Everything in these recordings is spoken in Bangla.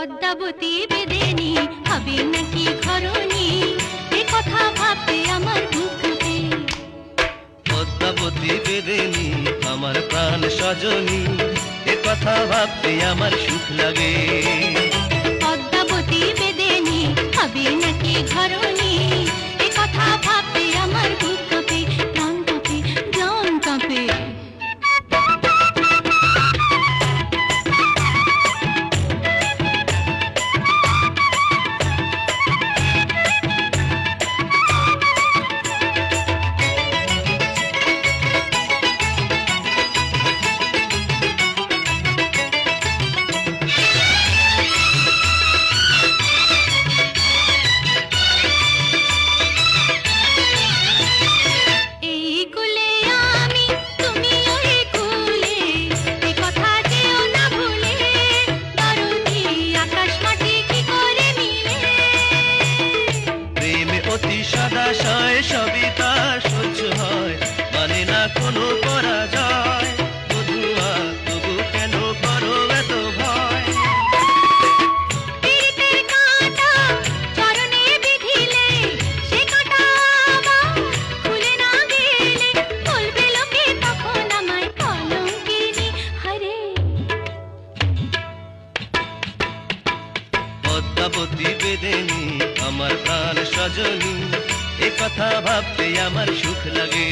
পদ্মাবতী বেদেনি হবে নাকি ঘরণী, এ কথা ভাবতে আমার বুক কাঁপে। পদ্মাবতী বেদেনি আমার প্রাণ সজনী, এ কথা ভাবতে আমার সুখ লাগে। পদ্মাবতী বেদেনি হবে নাকি ঘরণী, এ কথা ভাবতে আমার বুক কাঁপে, প্রাণ কাঁপে, জান কাঁপে। সদাশয় সবই তার সহ্য হয়, মানে না কোনো পরাজয়। বধুয়া তবু কেন করো এত ভয়? পদ্মাবতী বেদেনি আমার প্রাণ সজনী, এ কথা ভাবতে আমার সুখ লাগে।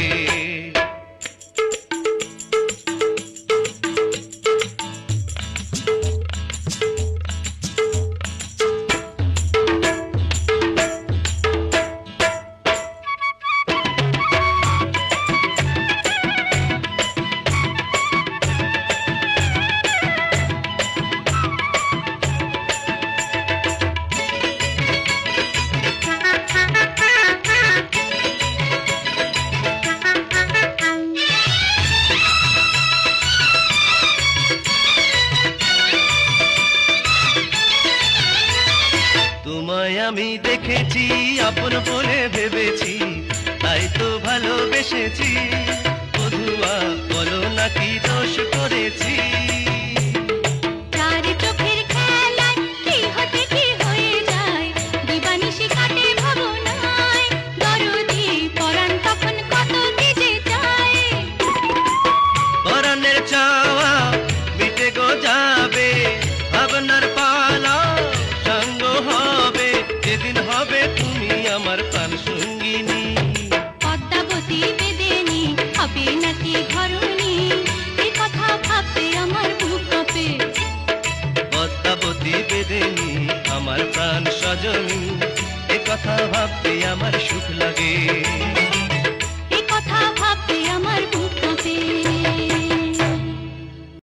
তোমায় আমি দেখেছি, আপন বলে ভেবেছি, তাই তো ভালোবেসেছি। বধুয়া বলো নাকি দোষ করেছি? পরাণের চাওয়া মিটে গো যাবে, ভাবনার পালা সঙ্গ হবে, যেদিন হবে তুমি আমার প্রাণ সঙ্গিনী। পদ্মাবতী বেদেনি হবে নাকি ঘরণী, এ কথা ভাবতে আমার বুক কাঁপে। পদ্মাবতী বেদেনি আমার প্রাণ সজনী, এ কথা ভাবতে আমার সুখ লাগে।